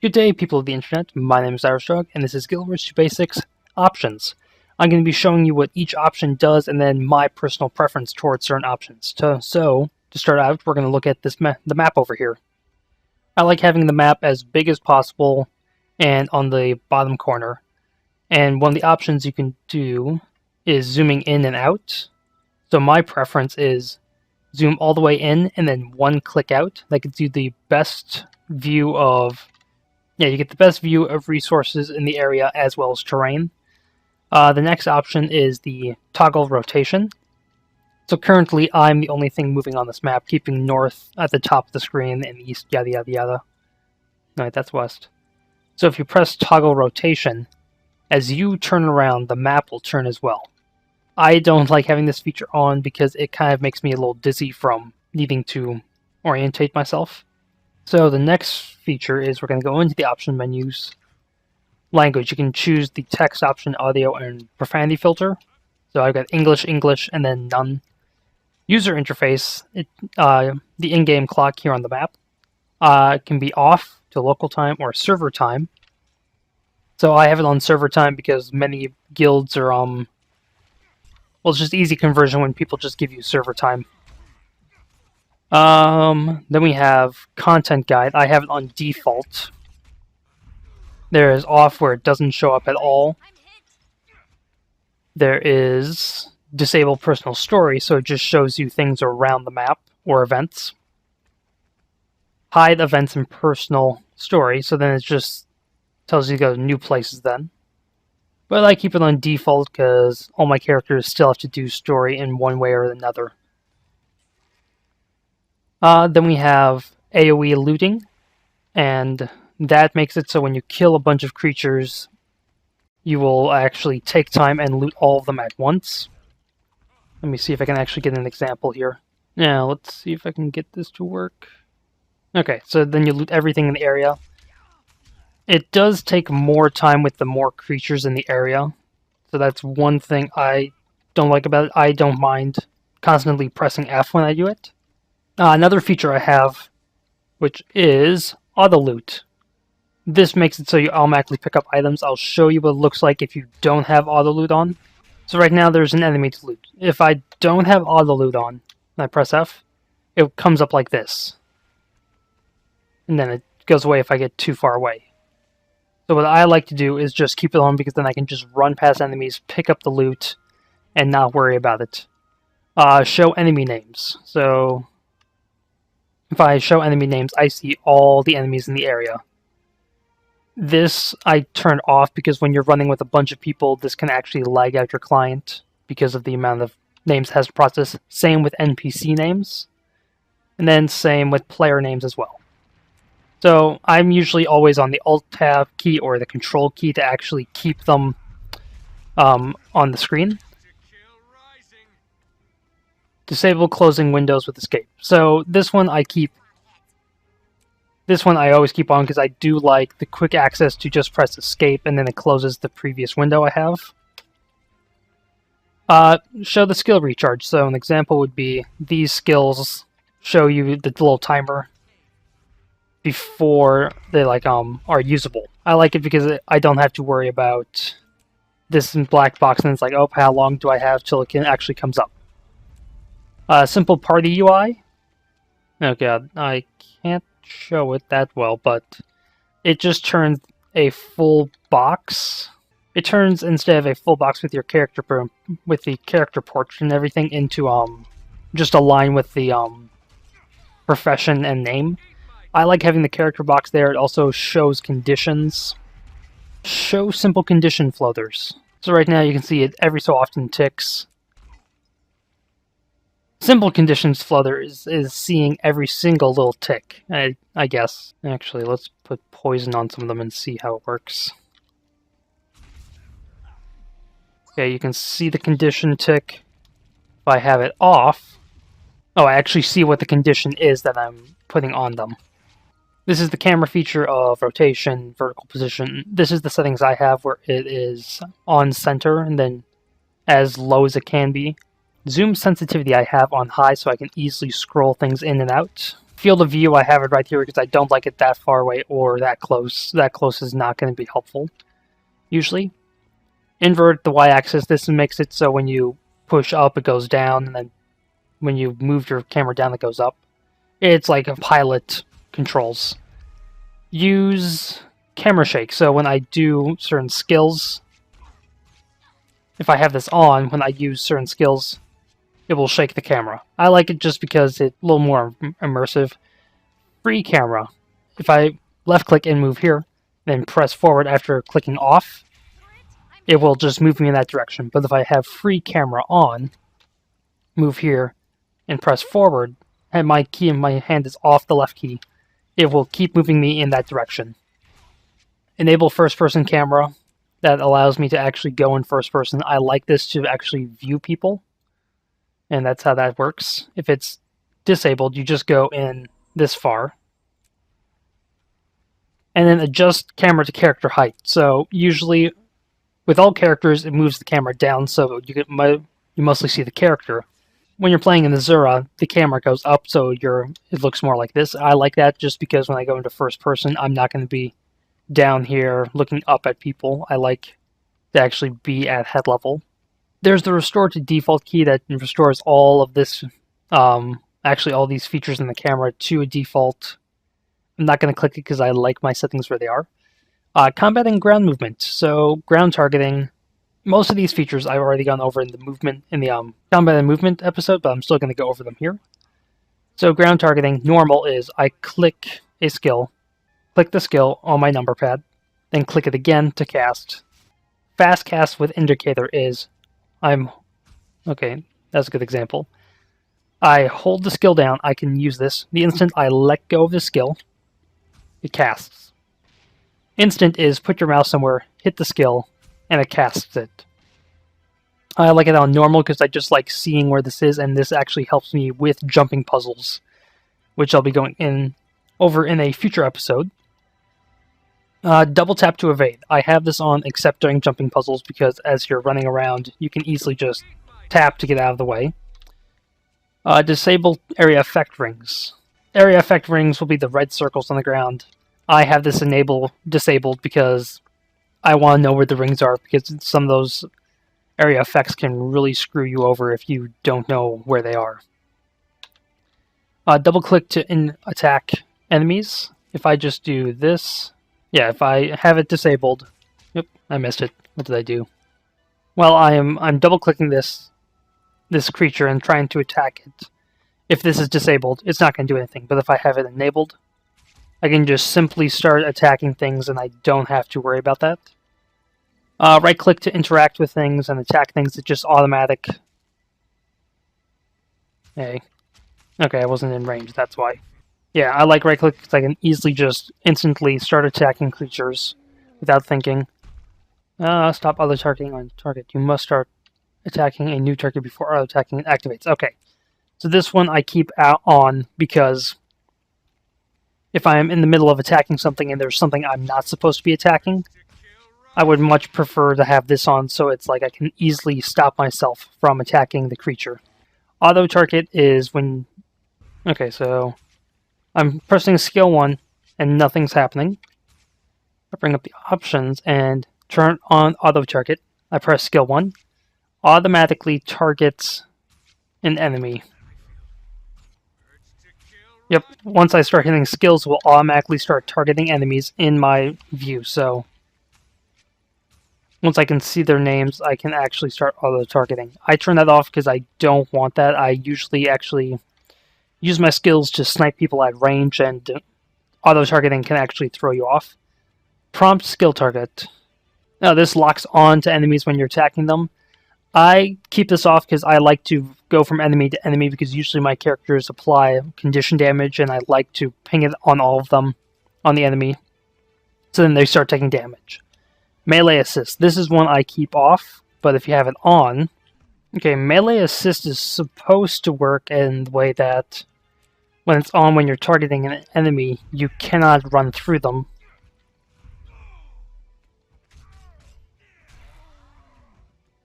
Good day, people of the internet. My name is Irishog, and this is GW2 Basics Options. I'm going to be showing you what each option does and then my personal preference towards certain options. So, to start out, we're going to look at the map over here. I like having the map as big as possible and on the bottom corner. And one of the options you can do is zooming in and out. So my preference is zoom all the way in and then one click out. That gives you the best view of... you get the best view of resources in the area as well as terrain. The next option is the toggle rotation. So currently I'm the only thing moving on this map, keeping north at the top of the screen and east, yada yada yada. No, that's west. So if you press toggle rotation, as you turn around, the map will turn as well. I don't like having this feature on because it kind of makes me a little dizzy from needing to orientate myself. So the next feature is we're going to go into the option menus. Language, you can choose the text option, audio, and profanity filter. So I've got English, English, and then none. User interface, the in-game clock here on the map, can be off to local time or server time. So I have it on server time because many guilds are, well, it's just easy conversion when people just give you server time. Then we have content guide. I have it on default. There is off where it doesn't show up at all. There is disable personal story, so it just shows you things around the map or events. Hide events and personal story, so then it just tells you to go to new places then. But I keep it on default because all my characters still have to do story in one way or another. Then we have AoE looting, and that makes it so when you kill a bunch of creatures, you will actually take time and loot all of them at once. Let me see if I can actually get an example here. Now, let's see if I can get this to work. Okay, so then you loot everything in the area. It does take more time with the more creatures in the area, so that's one thing I don't like about it. I don't mind constantly pressing F when I do it. Another feature I have, which is auto loot. This makes it so you automatically pick up items. I'll show you what it looks like if you don't have auto loot on. So right now there's an enemy to loot. If I don't have auto loot on, and I press F, it comes up like this. And then it goes away if I get too far away. So what I like to do is just keep it on because then I can just run past enemies, pick up the loot, and not worry about it. Show enemy names. So if I show enemy names, I see all the enemies in the area. This I turned off because when you're running with a bunch of people, this can actually lag out your client because of the amount of names it has to process. Same with NPC names. And then same with player names as well. So I'm usually always on the Alt-Tab key or the Control key to actually keep them on the screen. Disable closing windows with escape. So this one I always keep on because I do like the quick access to just press escape and then it closes the previous window I have. Show the skill recharge. So an example would be these skills show you the little timer before they are usable. I like it because I don't have to worry about this in black box and it's like, oh, how long do I have till it actually comes up. Simple party UI. Oh god, I can't show it that well, but it just turns a full box. It turns, instead of a full box with your character with the character portrait and everything, into just a line with the profession and name. I like having the character box there. It also shows conditions. Show simple condition floaters. So right now you can see it every so often ticks. Simple conditions floater is seeing every single little tick, I guess. Actually, let's put poison on some of them and see how it works. Okay, you can see the condition tick. If I have it off, oh, I actually see what the condition is that I'm putting on them. This is the camera feature of rotation, vertical position. This is the settings I have where it is on center and then as low as it can be. Zoom sensitivity I have on high so I can easily scroll things in and out. Field of view, I have it right here because I don't like it that far away or that close. That close is not going to be helpful, usually. Invert the y-axis. This makes it so when you push up, it goes down, and then when you move your camera down, it goes up. It's like a pilot controls. Use camera shake. So when I do certain skills, if I have this on, when I use certain skills, it will shake the camera. I like it just because it's a little more immersive. Free camera. If I left click and move here, then press forward after clicking off, it will just move me in that direction. But if I have free camera on, move here, and press forward, and my key in my hand is off the left key, it will keep moving me in that direction. Enable first person camera. That allows me to actually go in first person. I like this to actually view people, and that's how that works. If it's disabled, you just go in this far. And then adjust camera to character height. So usually, with all characters, it moves the camera down so you mostly see the character. When you're playing in the Zura, the camera goes up so it looks more like this. I like that just because when I go into first person, I'm not going to be down here looking up at people. I like to actually be at head level. There's the restore to default key that restores all of this, actually all these features in the camera to a default. I'm not going to click it because I like my settings where they are. Combat and ground movement. So ground targeting. Most of these features I've already gone over in the combat and movement episode, but I'm still going to go over them here. So ground targeting, normal is I click a skill, click the skill on my number pad, then click it again to cast. Fast cast with indicator is okay, that's a good example. I hold the skill down, I can use this. The instant I let go of the skill, it casts. Instant is put your mouse somewhere, hit the skill, and it casts it. I like it on normal because I just like seeing where this is, and this actually helps me with jumping puzzles, which I'll be going over in a future episode. Double tap to evade. I have this on except during jumping puzzles because as you're running around, you can easily just tap to get out of the way. Disable area effect rings. Area effect rings will be the red circles on the ground. I have this disabled because I want to know where the rings are, because some of those area effects can really screw you over if you don't know where they are. Double click to attack enemies. If I just do this, yeah, if I have it disabled, yep, I missed it. What did I do? Well, I'm double clicking this creature and trying to attack it. If this is disabled, it's not going to do anything. But if I have it enabled, I can just simply start attacking things and I don't have to worry about that. Right click to interact with things and attack things. It's just automatic. Hey. Okay, I wasn't in range, that's why. Yeah, I like right click because I can easily just instantly start attacking creatures without thinking. Stop auto targeting on target. You must start attacking a new target before auto attacking it activates. Okay. So this one I keep out on because if I am in the middle of attacking something and there's something I'm not supposed to be attacking, I would much prefer to have this on so it's like I can easily stop myself from attacking the creature. Auto target is when... Okay, so I'm pressing skill 1 and nothing's happening. I bring up the options and turn on auto target. I press skill 1. Automatically targets an enemy. Yep, once I start hitting skills, it will automatically start targeting enemies in my view, so once I can see their names, I can actually start auto-targeting. I turn that off because I don't want that. I usually actually use my skills to snipe people at range, and auto-targeting can actually throw you off. Prompt skill target. Now, this locks on to enemies when you're attacking them. I keep this off because I like to go from enemy to enemy because usually my characters apply condition damage and I like to ping it on all of them, on the enemy, so then they start taking damage. Melee assist. This is one I keep off, but if you have it on... Okay, melee assist is supposed to work in the way that when it's on when you're targeting an enemy, you cannot run through them.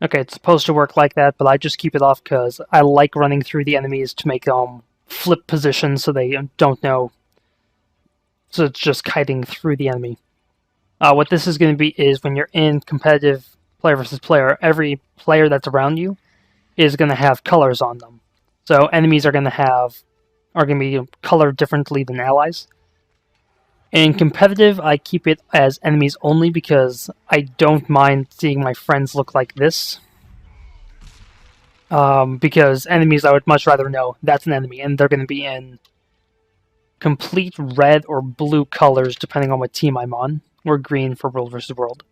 Okay, it's supposed to work like that, but I just keep it off because I like running through the enemies to make them flip position so they don't know. So it's just kiting through the enemy. What this is going to be is when you're in competitive player versus player, every player that's around you is going to have colors on them. So enemies are going to be colored differently than allies. In competitive, I keep it as enemies only because I don't mind seeing my friends look like this. Because enemies, I would much rather know that's an enemy, and they're going to be in complete red or blue colors depending on what team I'm on, or green for World vs. World.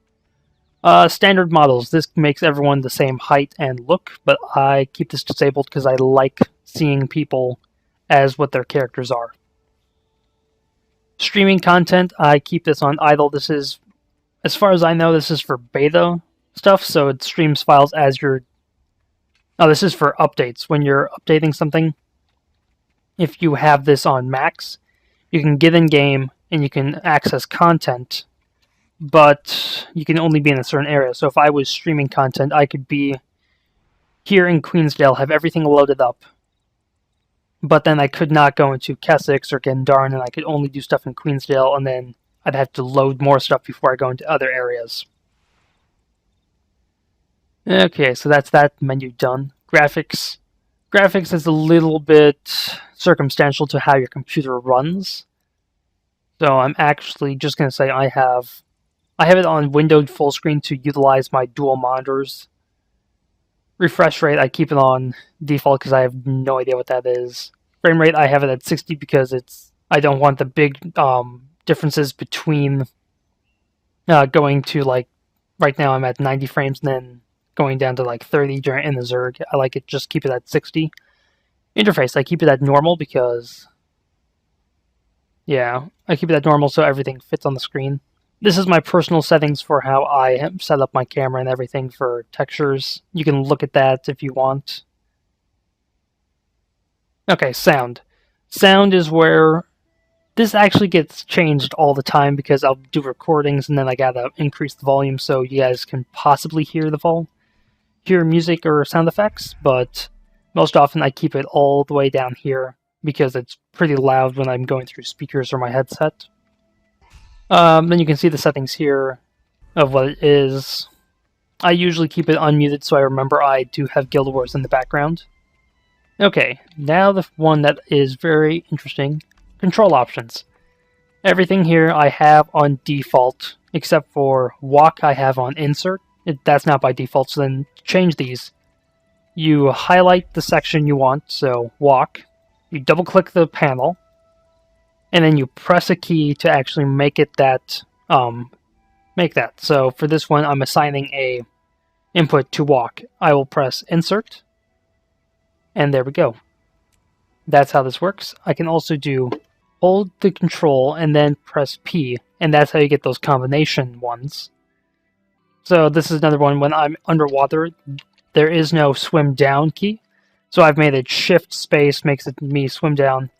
Standard models. This makes everyone the same height and look, but I keep this disabled because I like seeing people as what their characters are. Streaming content, I keep this on idle. This is, as far as I know, this is for beta stuff, so it streams files as you're... Oh, this is for updates. When you're updating something, if you have this on max, you can get in game and you can access content, but you can only be in a certain area. So if I was streaming content, I could be here in Queensdale, have everything loaded up, but then I could not go into Kessex or Gendarn, and I could only do stuff in Queensdale, and then I'd have to load more stuff before I go into other areas. Okay, so that's that menu done. Graphics. Graphics is a little bit circumstantial to how your computer runs. So I'm actually just going to say I have it on windowed full screen to utilize my dual monitors. Refresh rate, I keep it on default because I have no idea what that is. Frame rate, I have it at 60 because I don't want the big differences between going to, like, right now I'm at 90 frames and then going down to like 30 in the Zerg. I like it, just keep it at 60. Interface, I keep it at normal because, yeah, I keep it at normal so everything fits on the screen. This is my personal settings for how I have set up my camera and everything for textures. You can look at that if you want. Okay, sound. Sound is where this actually gets changed all the time because I'll do recordings and then I gotta increase the volume so you guys can possibly hear music or sound effects, but most often I keep it all the way down here because it's pretty loud when I'm going through speakers or my headset. Then you can see the settings here of what it is. I usually keep it unmuted so I remember I do have Guild Wars in the background. Okay, now the one that is very interesting, control options. Everything here I have on default, except for walk I have on insert. That's not by default, so then change these. You highlight the section you want, so walk. You double click the panel, and then you press a key to actually make it that, make that. So for this one, I'm assigning a input to walk. I will press insert, and there we go. That's how this works. I can also do hold the control and then press P, and that's how you get those combination ones. So this is another one. When I'm underwater, there is no swim down key. So I've made it shift space, makes it me swim down.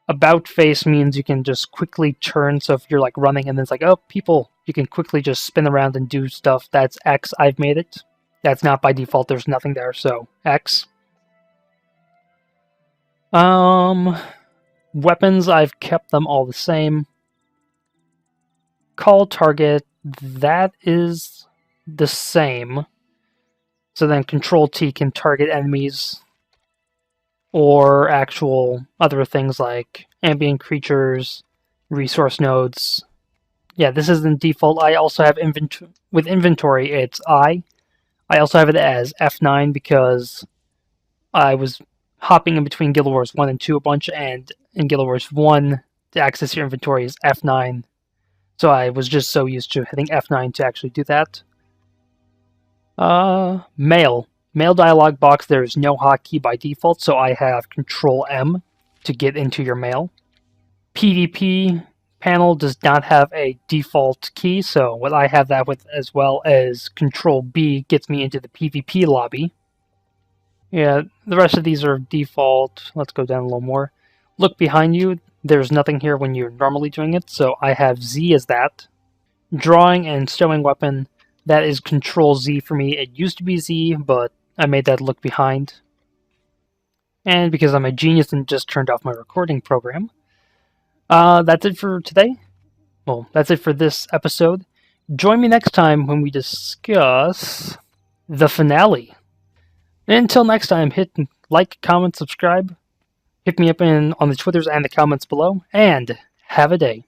About face means you can just quickly turn. So if you're like running and then it's like, oh, people, you can quickly just spin around and do stuff. That's X. I've made it. That's not by default. There's nothing there. So X. Weapons, I've kept them all the same. Call target, that is the same. So then Control T can target enemies or actual other things like ambient creatures, resource nodes. Yeah, this is in default. I also have with inventory, it's I. I also have it as F9 because I was hopping in between Guild Wars 1 and 2 a bunch, and in Guild Wars 1, to access your inventory is F9. So I was just so used to hitting F9 to actually do that. Mail. Mail dialog box, there is no hotkey by default, so I have Control M to get into your mail. PvP panel does not have a default key, so what I have that with as well as Control B gets me into the PvP lobby. Yeah, the rest of these are default. Let's go down a little more. Look behind you. There's nothing here when you're normally doing it, so I have Z as that. Drawing and stowing weapon, that is Control Z for me. It used to be Z, but I made that look behind. And because I'm a genius and just turned off my recording program, that's it for today. Well, that's it for this episode. Join me next time when we discuss the finale. And until next time, hit like, comment, subscribe. Hit me up on the Twitters and the comments below, and have a day.